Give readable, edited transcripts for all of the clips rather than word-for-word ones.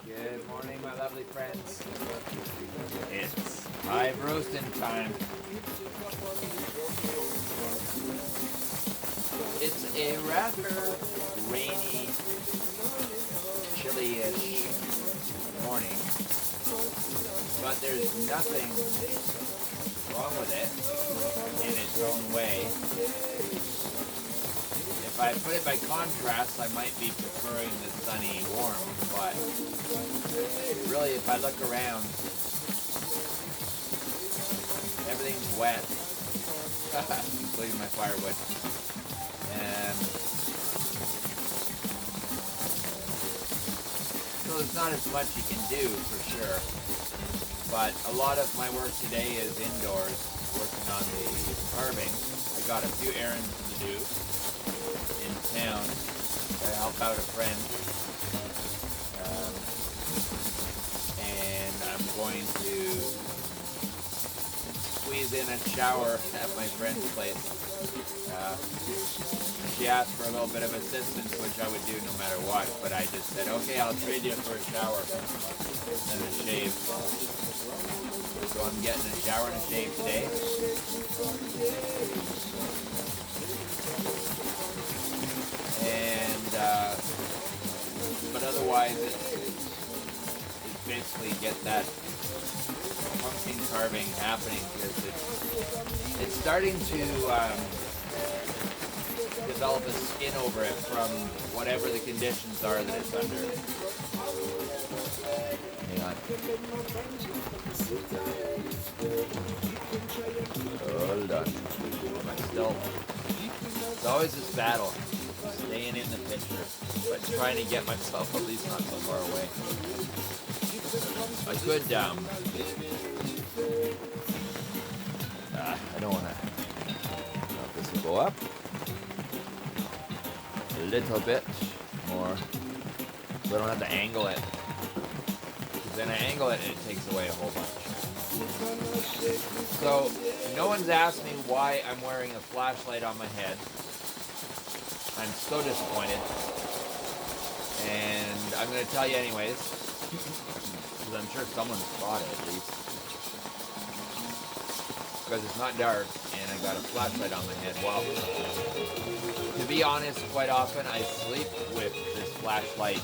Good morning, my lovely friends. It's high roasting time. It's a rather rainy, chilly-ish morning, but there's nothing wrong with it in its own way. If I put it by contrast, I might be preferring the sunny warm, but really if I look around, everything's wet, including my firewood, and so there's not as much you can do for sure, but a lot of my work today is indoors, working on the carving. I got a few errands to do in town to help out a friend, and I'm going to squeeze in a shower at my friend's place. She asked for a little bit of assistance, which I would do no matter what, but I just said, okay, I'll trade you for a shower and a shave. So I'm getting a shower and a shave today. And but otherwise it's basically get that pumpkin carving happening, because it's starting to develop a skin over it from whatever the conditions are that it's under. Hang on. Hold on. Am I still? It's always this battle, staying in the picture, but trying to get myself at least not so far away. I could, I don't want to, this will go up a little bit more, so I don't have to angle it, because then I angle it and it takes away a whole bunch. So, no one's asked me why I'm wearing a flashlight on my head. I'm so disappointed, and I'm going to tell you anyways, because I'm sure someone thought it at least, because it's not dark, and I got a flashlight on my head. Well, to be honest, quite often I sleep with this flashlight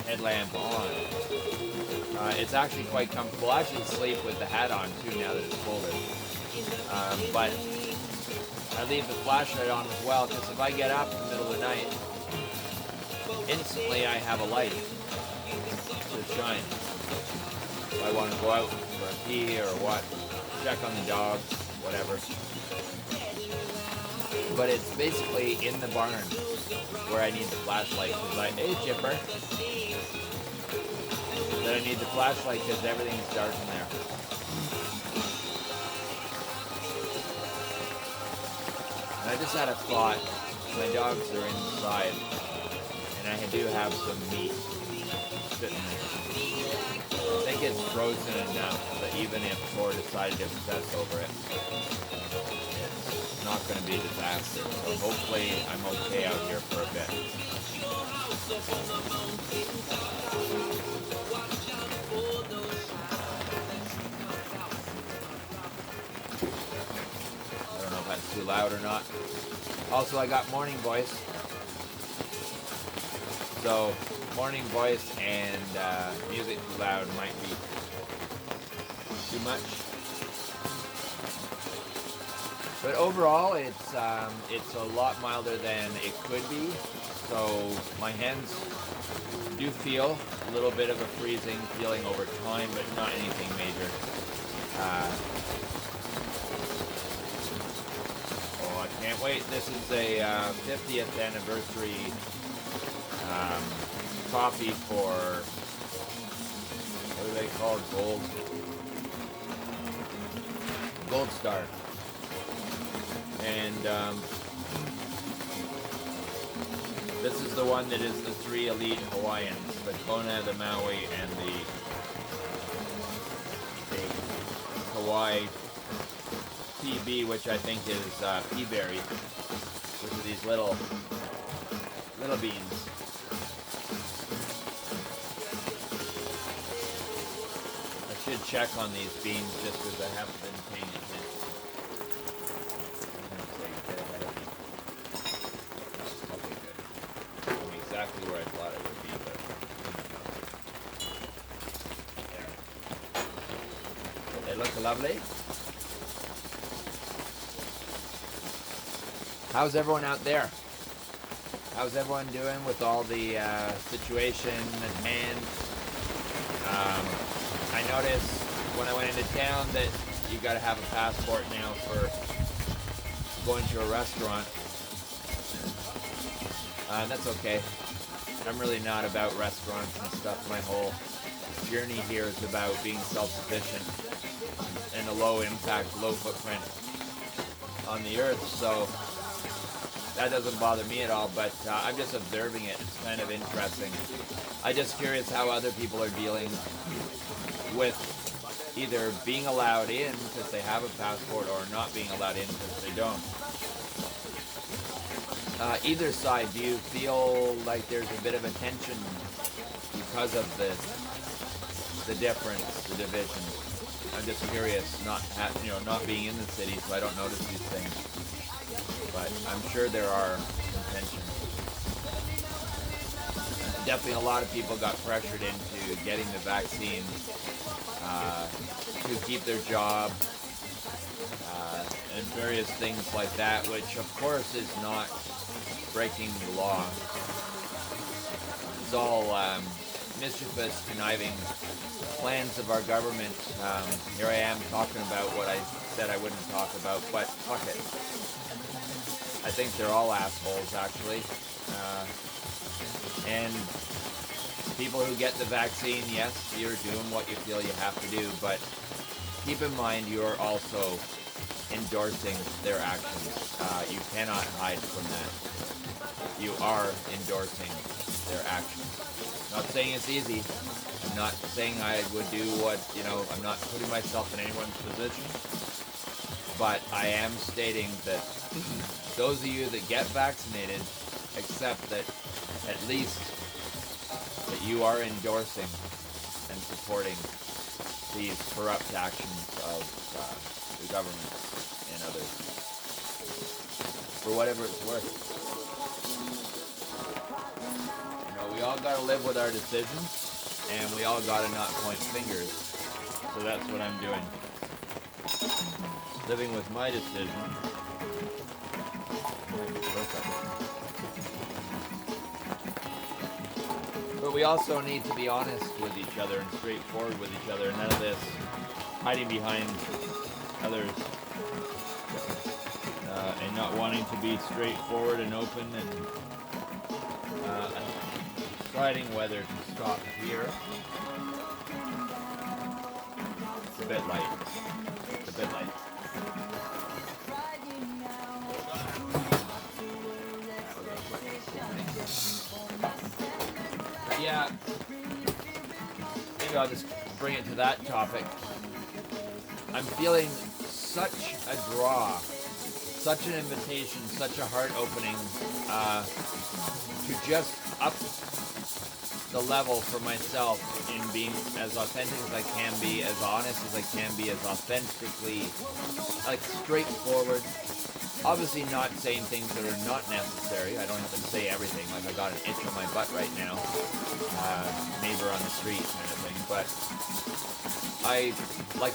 headlamp on. It's actually quite comfortable. I actually sleep with the hat on too now that it's colder. But I leave the flashlight on as well, because if I get up in the middle of the night, instantly I have a light to shine. If I want to go out for a pee or what, check on the dog, whatever. But it's basically in the barn where I need the flashlight, because hey Chipper, that I need the flashlight because everything's dark in there. And I just had a thought. My dogs are inside, and I do have some meat sitting there. I think it's frozen enough that even if Thor decided to obsess over it, it's not going to be a disaster. So hopefully I'm okay out here for a bit. I don't know if that's too loud or not. Also, I got morning voice. So, morning voice and music too loud might be too much. But overall, it's a lot milder than it could be. So my hands do feel a little bit of a freezing feeling over time, but not anything major. Oh, I can't wait. This is a 50th anniversary coffee for, what do they call it? Gold Star. And this is the one that is the 3 elite Hawaiians, the Kona, the Maui, and the Hawaii PB, which I think is pea berry, which are these little beans. should check on these beams just because I haven't been paying attention. Okay, good. I'm exactly where I thought it would be, but there. They look lovely. How's everyone out there? How's everyone doing with all the situation at hand? I noticed when I went into town that you got to have a passport now for going to a restaurant. That's okay. I'm really not about restaurants and stuff. My whole journey here is about being self-sufficient and a low impact, low footprint on the earth. So that doesn't bother me at all, but I'm just observing it. It's kind of interesting. I'm just curious how other people are dealing with either being allowed in because they have a passport or not being allowed in because they don't. Either side, do you feel like there's a bit of a tension because of the difference, the division? I'm just curious, not being in the city, so I don't notice these things. But I'm sure there are tensions. Definitely a lot of people got pressured into getting the vaccine to keep their job and various things like that, which of course is not breaking the law. It's all mischievous, conniving plans of our government. Here I am talking about what I said I wouldn't talk about, but fuck it. I think they're all assholes, actually. And people who get the vaccine, yes, you're doing what you feel you have to do, but keep in mind you are also endorsing their actions. You cannot hide from that. You are endorsing their actions. Not saying it's easy. I'm not saying I would do what, I'm not putting myself in anyone's position, but I am stating that those of you that get vaccinated accept that at least that you are endorsing and supporting these corrupt actions of the government and others for whatever it's worth. We all got to live with our decisions, and we all got to not point fingers. So that's what I'm doing. Living with my decision. But we also need to be honest with each other and straightforward with each other. None of this hiding behind others and not wanting to be straightforward and open and deciding whether to stop here. It's a bit light. It's a bit light. Yeah, maybe I'll just bring it to that topic. I'm feeling such a draw, such an invitation, such a heart opening to just up the level for myself in being as authentic as I can be, as honest as I can be, as authentically, straightforward. Obviously not saying things that are not necessary. I don't have to say everything, like I got an itch on my butt right now. Neighbor on the street kind of thing. But I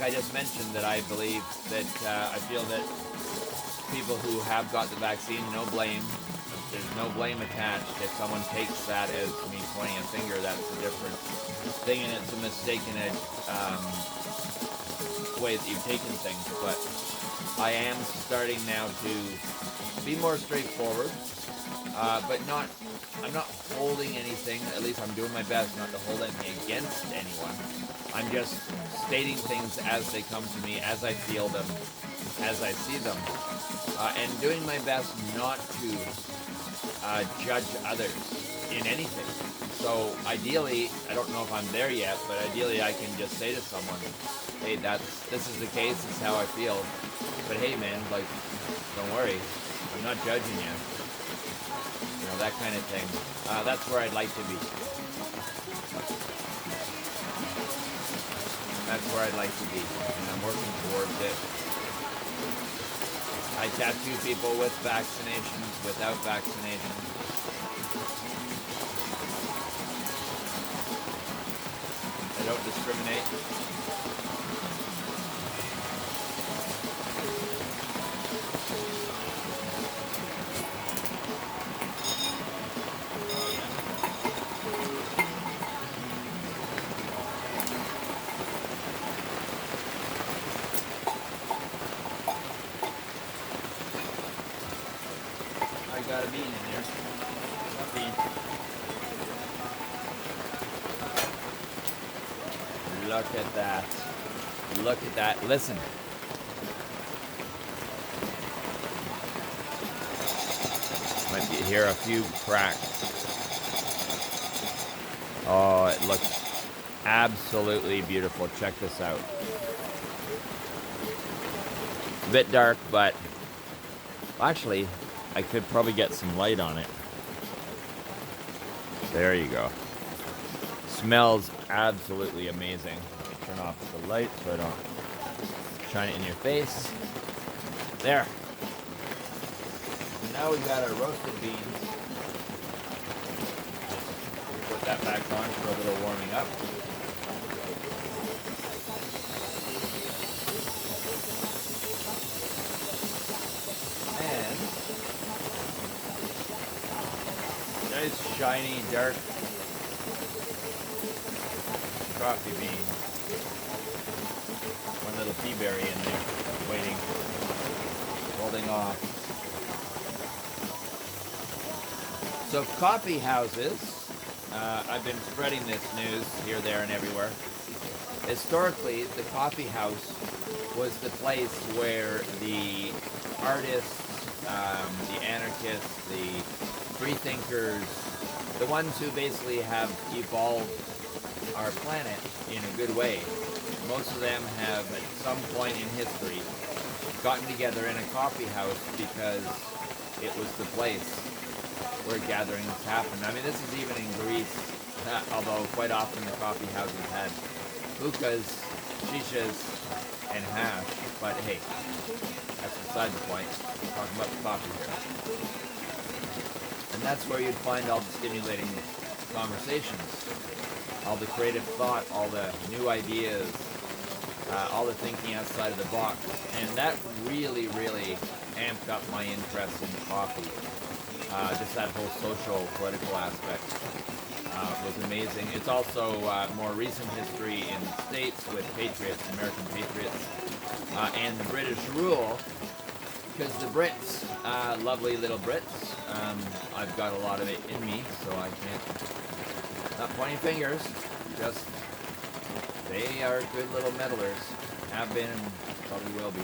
just mentioned that I believe that I feel that people who have got the vaccine, no blame. There's no blame attached. If someone takes that as me pointing a finger, that's a different thing, and it's a mistaken way that you've taken things. But I am starting now to be more straightforward, but I'm not holding anything. At least I'm doing my best not to hold anything against anyone. I'm just stating things as they come to me, as I feel them, as I see them, and doing my best not to judge others in anything. So ideally, I don't know if I'm there yet, but ideally I can just say to someone, hey, this is the case, this is how I feel. But hey man, don't worry, I'm not judging you. That kind of thing. That's where I'd like to be. that's where I'd like to be, and I'm working towards it. I tattoo people with vaccinations, without vaccinations. I don't discriminate. I got a bean in there. A bean. Look at that. Look at that. Listen. Might hear a few cracks. Oh, it looks absolutely beautiful. Check this out. A bit dark, but actually, I could probably get some light on it. There you go. Smells absolutely amazing. Turn off the light so I don't shine it in your face. There. Now we've got our roasted beans. Put that back on for a little warming up. And nice shiny dark coffee bean. One little tea berry in there, waiting, holding off. So coffee houses, I've been spreading this news here, there, and everywhere. Historically, the coffee house was the place where the artists, the anarchists, the free thinkers, the ones who basically have evolved our planet in a good way. Most of them have, at some point in history, gotten together in a coffee house because it was the place where gatherings happened. I mean, this is even in Greece, although quite often the coffee houses had hookahs, shishas, and hash. But hey, that's beside the point. We're talking about the coffee here. And that's where you'd find all the stimulating conversations, all the creative thought, all the new ideas, all the thinking outside of the box. And that really, really amped up my interest in coffee. Just that whole social, political aspect was amazing. It's also more recent history in the States with patriots, American patriots, and the British rule, because the Brits, lovely little Brits, I've got a lot of it in me, so I can't, not pointing fingers, just they are good little meddlers, have been and probably will be.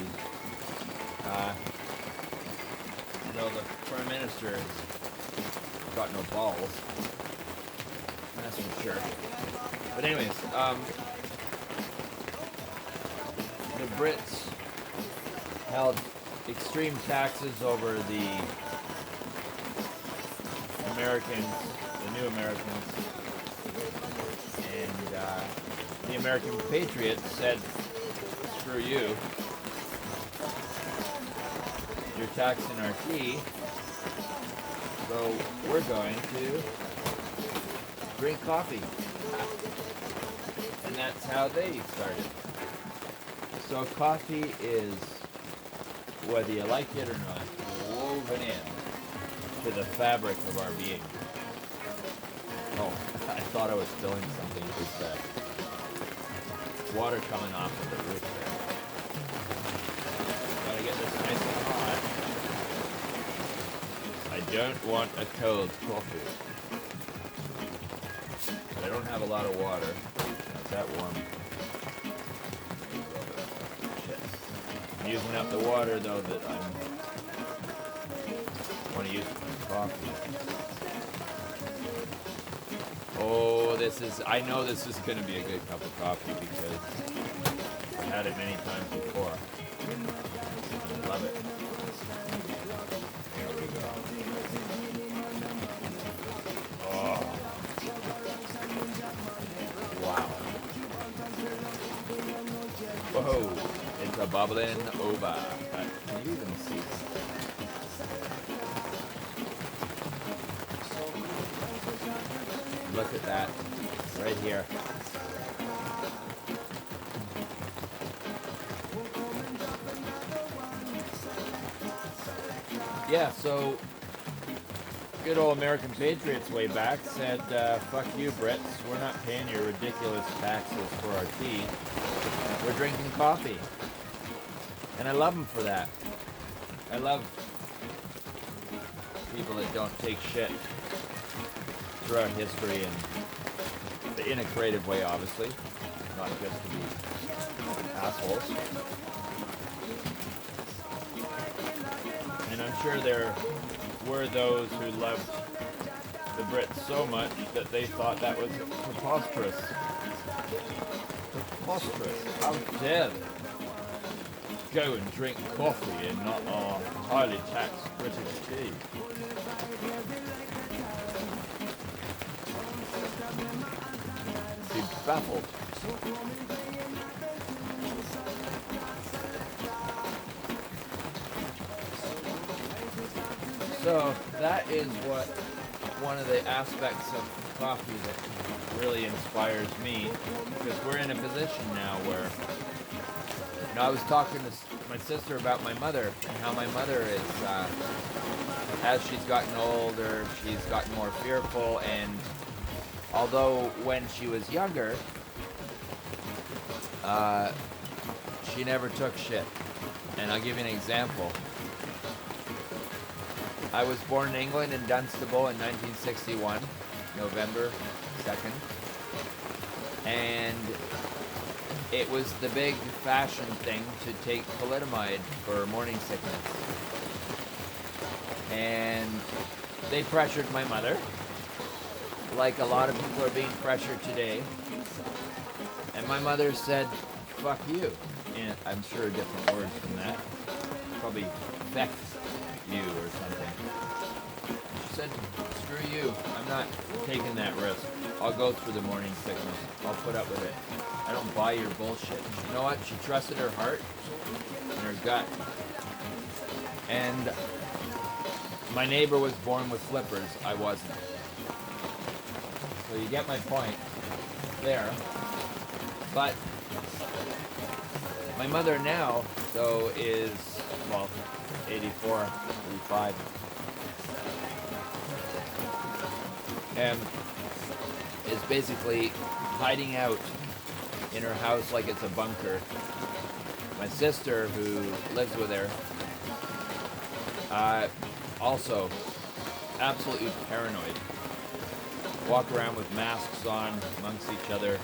Though the Prime Minister has got no balls, that's for sure. But anyways, the Brits held extreme taxes over the Americans, the new Americans, and the American patriots said, screw you. You're taxing our tea, so we're going to drink coffee. And that's how they started. So coffee is, whether you like it or not, woven in to the fabric of our being. Oh, I thought I was spilling something. It was water coming off of the roof there. Gotta get this nice and hot. I don't want a cold coffee. But I don't have a lot of water. It's that warm. Shit. I'm using up the water though that I want to use for coffee. Oh, I know this is going to be a good cup of coffee because I've had it many times before. Love it. There we go. Oh. Wow. Whoa, it's a bubbling over. But can you even see? Look at that, right here. Yeah, so good old American patriots way back said, fuck you Brits, we're not paying your ridiculous taxes for our tea. We're drinking coffee. And I love them for that. I love people that don't take shit throughout history and in a creative way, obviously. Not just to be assholes. And I'm sure there were those who loved the Brits so much that they thought that was preposterous. Preposterous. How dare they go and drink coffee and not our highly taxed British tea? Be baffled. So that is what one of the aspects of coffee that really inspires me, because we're in a position now where, you know, I was talking to my sister about my mother and how my mother is, as she's gotten older, she's gotten more fearful, and although when she was younger, she never took shit. And I'll give you an example. I was born in England in Dunstable in 1961, November 2nd. And it was the big fashion thing to take thalidomide for morning sickness. And they pressured my mother, like a lot of people are being pressured today. And my mother said, fuck you. And I'm sure different words from that. Probably feck you or something. She said, screw you. I'm not taking that risk. I'll go through the morning sickness. I'll put up with it. I don't buy your bullshit. You know what? She trusted her heart and her gut. And my neighbor was born with flippers. I wasn't. So you get my point there. But my mother now, though, is, well, 84, 85. And is basically hiding out in her house like it's a bunker. My sister, who lives with her, also absolutely paranoid. Walk around with masks on amongst each other.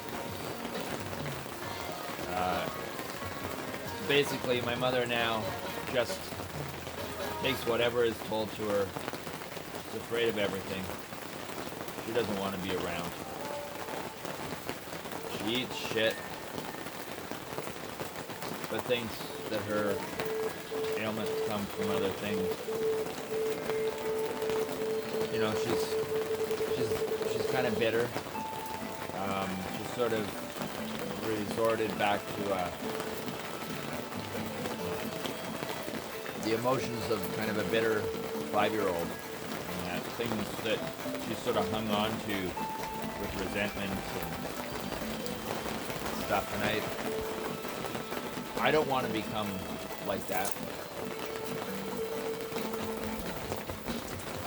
Basically, my mother now just takes whatever is told to her. She's afraid of everything. She doesn't want to be around. She eats shit, but thinks that her ailments come from other things. You know, she's kind of bitter. She's sort of resorted back to the emotions of kind of a bitter 5-year-old, and things that she sort of hung on to with resentment and stuff. And I don't want to become like that.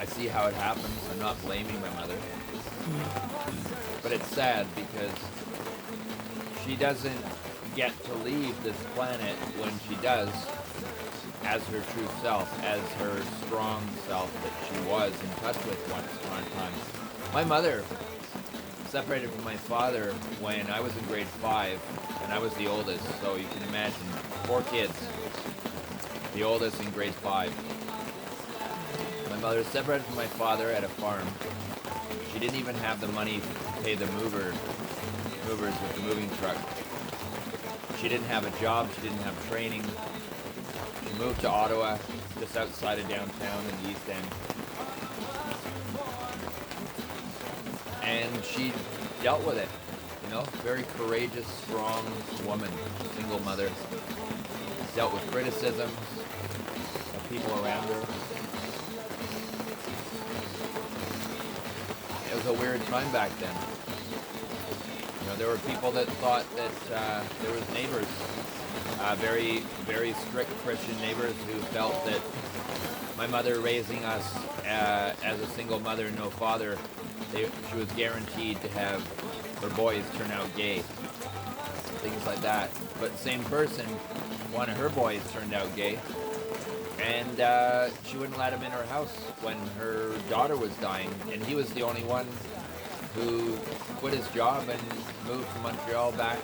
I see how it happens. I'm not blaming my mother, but it's sad because she doesn't get to leave this planet when she does, as her true self, as her strong self that she was in touch with once upon a time. My mother separated from my father when I was in grade 5, and I was the oldest, so you can imagine 4 kids, the oldest in grade 5. My mother separated from my father at a farm. She didn't even have the money to pay the movers with the moving truck. She didn't have a job, she didn't have training. She moved to Ottawa, just outside of downtown in the East End. And she dealt with it. You know, very courageous, strong woman, single mother. Dealt with criticisms of people around her. It was a weird time back then. You know, there were people that thought that there was neighbors, very, very strict Christian neighbors who felt that my mother raising us as a single mother and no father, she was guaranteed to have her boys turn out gay. Things like that. But same person, one of her boys turned out gay, and she wouldn't let him in her house when her daughter was dying, and he was the only one who quit his job and moved from Montreal back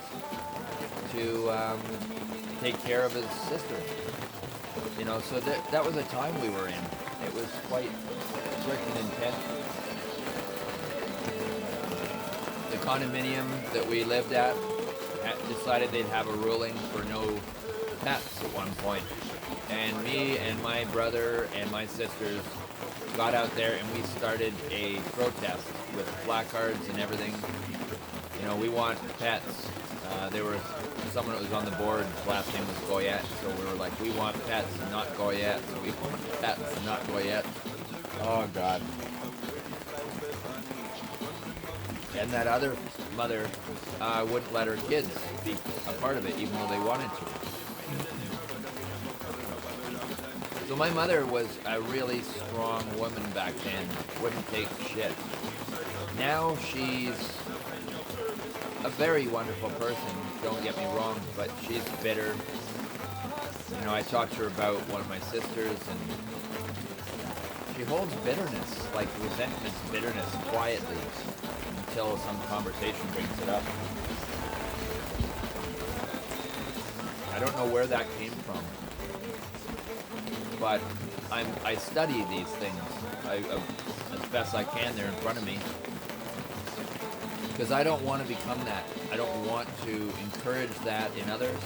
to take care of his sister. You know, so that was a time we were in. It was quite strict and intense. The condominium that we lived at decided they'd have a ruling for no pets at one point. And me and my brother and my sisters got out there and we started a protest with placards and everything. You know, we want pets. There was someone that was on the board, his last name was Goyette, so we were like, we want pets, not Goyette. We want pets, not Goyette. Oh, God. And that other mother wouldn't let her kids be a part of it, even though they wanted to. So my mother was a really strong woman back then, wouldn't take shit. Now she's a very wonderful person, don't get me wrong, but she's bitter. You know, I talked to her about one of my sisters, and she holds bitterness, like resentment, bitterness, quietly, until some conversation brings it up. I don't know where that came from, but I study these things as best I can. They're in front of me. Because I don't want to become that. I don't want to encourage that in others.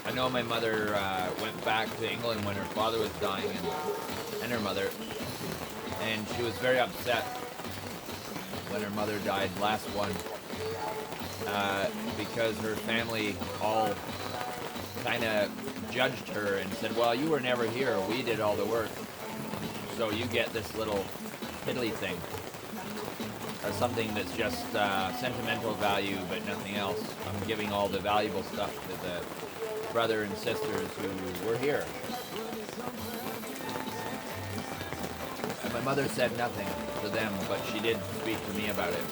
I know my mother went back to England when her father was dying, and her mother, and she was very upset when her mother died, last one, because her family all kind of judged her and said, well, you were never here, we did all the work, so you get this little piddly thing, or something that's just sentimental value but nothing else. I'm giving all the valuable stuff to the brother and sisters who were here. And my mother said nothing to them, but she did speak to me about it.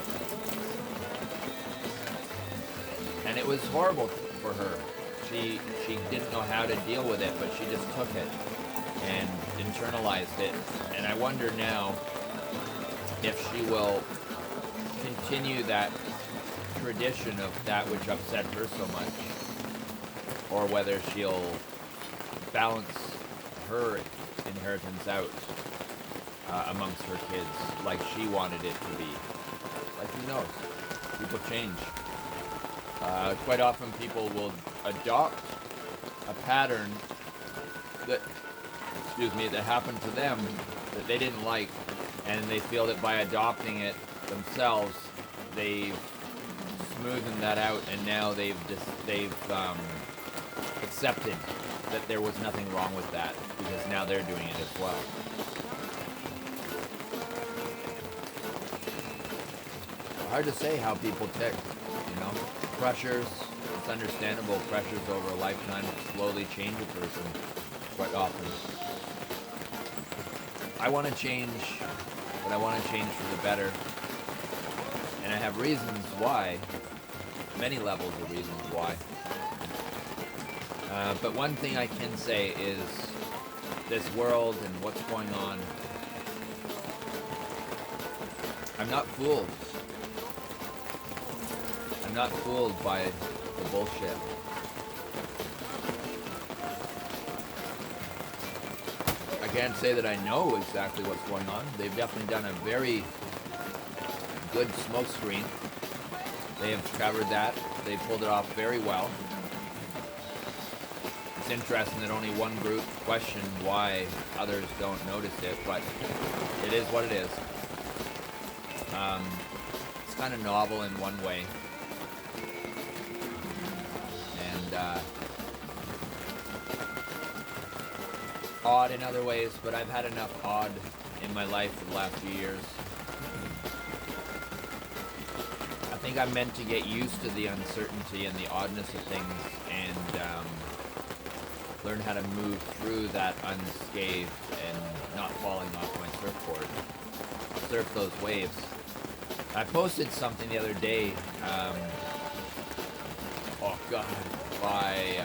And it was horrible for her. She didn't know how to deal with it, but she just took it and internalized it. And I wonder now if she will continue that tradition of that which upset her so much, or whether she'll balance her inheritance out amongst her kids like she wanted it to be. Like, who knows? People change. Quite often people will adopt a pattern that happened to them that they didn't like, and they feel that by adopting it themselves, they've smoothened that out, and now they've accepted that there was nothing wrong with that, because now they're doing it as well. Hard to say how people tick, you know. Pressures, it's understandable, pressures over a lifetime slowly change a person quite often. I want to change, but I want to change for the better. And I have reasons why, many levels of reasons why. But one thing I can say is this world and what's going on, I'm not fooled. I'm not fooled by the bullshit. I can't say that I know exactly what's going on. They've definitely done a very good smoke screen. They have covered that. They pulled it off very well. it's interesting that only one group questioned why others don't notice it, but it is what it is. It's kind of novel in one way, and odd in other ways, but I've had enough odd in my life for the last few years. I think I'm meant to get used to the uncertainty and the oddness of things, and learn how to move through that unscathed and not falling off my surfboard. Surf those waves. I posted something the other day, oh god, by,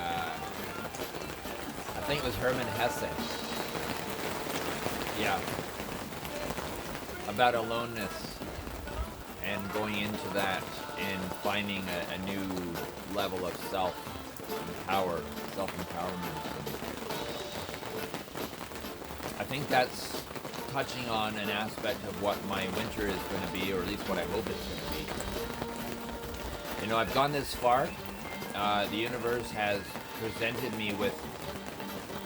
I think it was Hermann Hesse. Yeah. About aloneness and going into that and finding a new level of self-empowerment. I think that's touching on an aspect of what my winter is going to be, or at least what I hope it's going to be. You know, I've gone this far. The universe has presented me with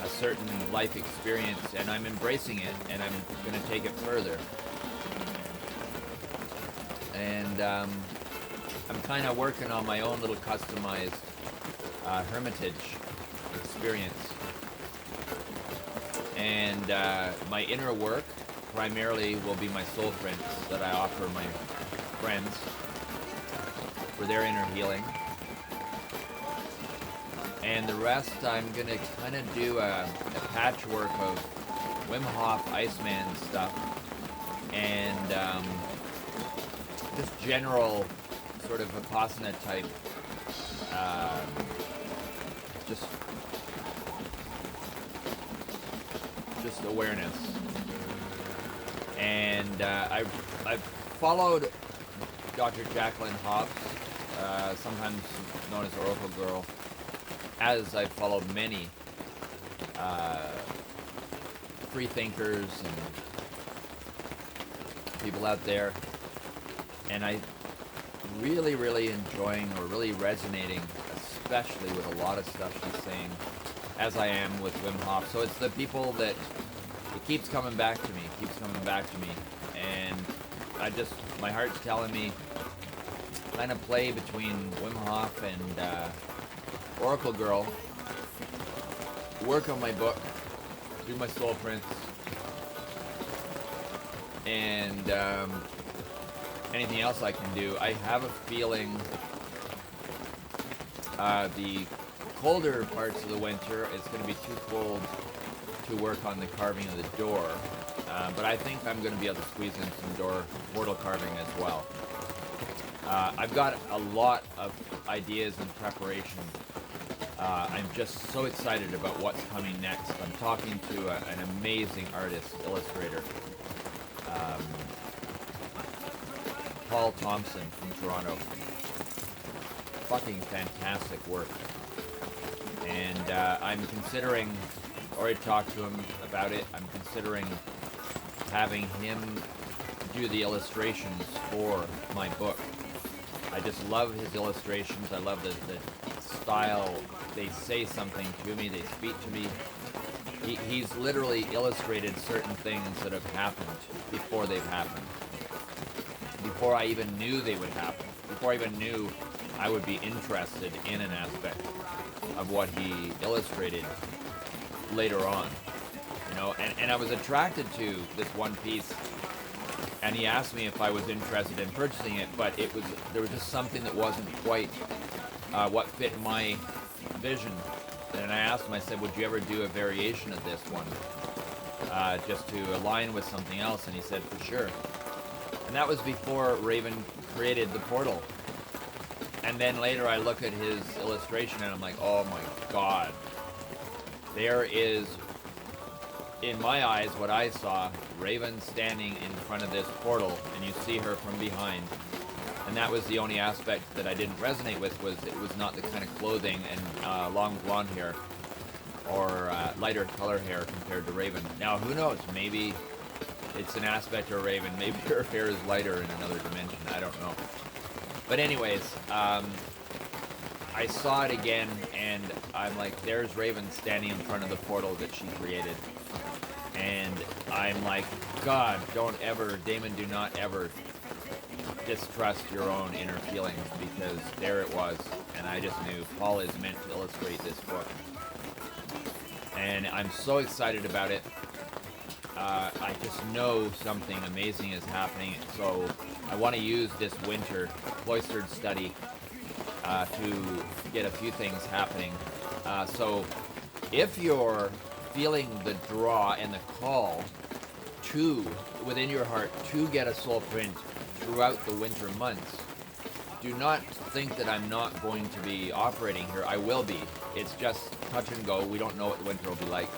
a certain life experience, and I'm embracing it, and I'm going to take it further. And I'm kind of working on my own little customized hermitage experience. And my inner work primarily will be my soul prints that I offer my friends for their inner healing. And the rest I'm going to kind of do a patchwork of Wim Hof Iceman stuff and just general sort of Vipassana type just awareness. And I've followed Dr. Jacqueline Hobbs, sometimes known as Oracle Girl, as I've followed many free thinkers and people out there, and I really enjoying or really resonating, especially with a lot of stuff she's saying, as I am with Wim Hof. So it's the people that it keeps coming back to me, and my heart's telling me kind of play between Wim Hof and Oracle Girl, work on my book, do my soul prints, and anything else I can do. I have a feeling the colder parts of the winter, it's going to be too cold to work on the carving of the door, but I think I'm going to be able to squeeze in some door portal carving as well. I've got a lot of ideas in preparation. I'm just so excited about what's coming next. I'm talking to an amazing artist, illustrator, Paul Thompson from Toronto. Fucking fantastic work. And I'm considering, already talked to him about it, I'm considering having him do the illustrations for my book. I just love his illustrations. I love the style. They say something to me. They speak to me. He's literally illustrated certain things that have happened before they've happened. Before I even knew they would happen. Before I even knew I would be interested in an aspect of what he illustrated later on. You know, and I was attracted to this one piece, and he asked me if I was interested in purchasing it, but there was just something that wasn't quite what fit my vision. And I asked him, I said, would you ever do a variation of this one, just to align with something else? And he said, for sure. And that was before Raven created the portal. And then later I look at his illustration and I'm like, oh my god. There is, in my eyes, what I saw, Raven standing in front of this portal, and you see her from behind. And that was the only aspect that I didn't resonate with, was it was not the kind of clothing and long blonde hair or lighter color hair compared to Raven. Now, who knows? Maybe it's an aspect of Raven. Maybe her hair is lighter in another dimension. I don't know. But anyways, I I saw it again, and I'm like, there's Raven standing in front of the portal that she created. And I'm like, God, don't ever, Damon, do not ever distrust your own inner feelings, because there it was. And I just knew Paul is meant to illustrate this book. And I'm so excited about it. I just know something amazing is happening. So I want to use this winter cloistered study to get a few things happening. So if you're feeling the draw and the call to, within your heart, to get a soul print throughout the winter months, do not think that I'm not going to be operating here. I will be. It's just touch and go. We don't know what the winter will be like.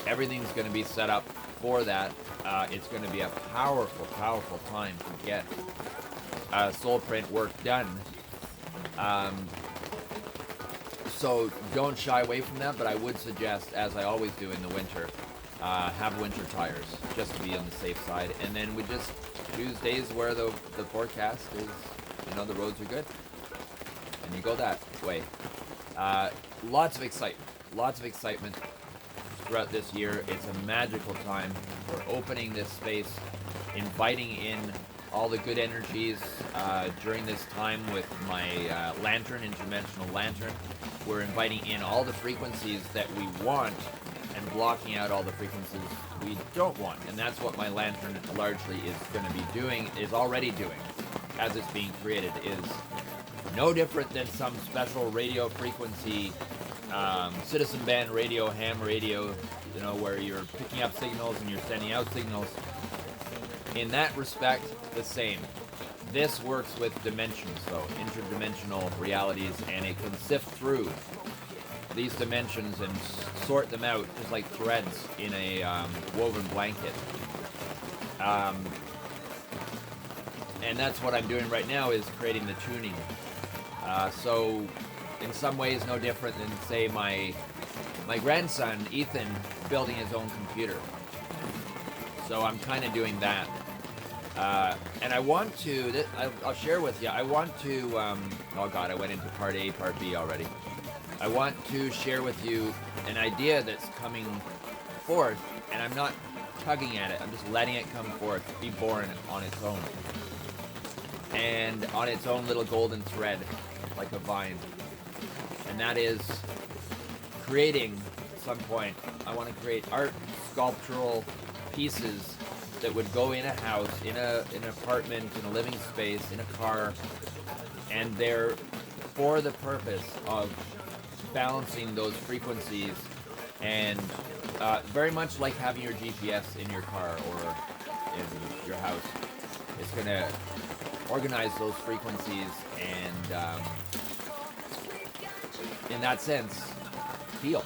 Everything's going to be set up for that. It's going to be a powerful, powerful time to get soul print work done. So don't shy away from that, but I would suggest, as I always do in the winter, have winter tires, just to be on the safe side. And then we just choose days where the forecast is, the roads are good. And you go that way. Lots of excitement throughout this year. It's a magical time. We're opening this space, inviting in all the good energies during this time with my lantern, interdimensional lantern. We're inviting in all the frequencies that we want and blocking out all the frequencies we don't want. And that's what my lantern largely is going to be doing, is already doing, as it's being created, is no different than some special radio frequency, citizen band radio, ham radio, where you're picking up signals and you're sending out signals. In that respect, the same. This works with dimensions, though, interdimensional realities, and it can sift through these dimensions and sort them out just like threads in a woven blanket. And that's what I'm doing right now, is creating the tuning. So in some ways no different than, say, my grandson, Ethan, building his own computer. So I'm kind of doing that. And I want to, I'll share with you, I want to, oh God, I went into part A, part B already. I want to share with you an idea that's coming forth, and I'm not tugging at it, I'm just letting it come forth, be born on its own. And on its own little golden thread, like a vine. And that is creating, at some point, I want to create art, sculptural pieces that would go in a house, in an apartment, in a living space, in a car, and they're for the purpose of balancing those frequencies, and very much like having your GPS in your car or in your house. It's going to organize those frequencies and, in that sense, heal.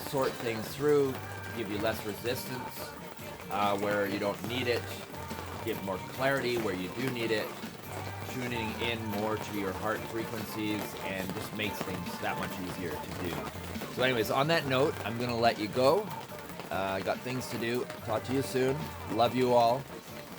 Sort things through, give you less resistance where you don't need it, give more clarity where you do need it, tuning in more to your heart frequencies, and just makes things that much easier to do. So anyways, on that note, I'm going to let you go. I got things to do. Talk to you soon. Love you all.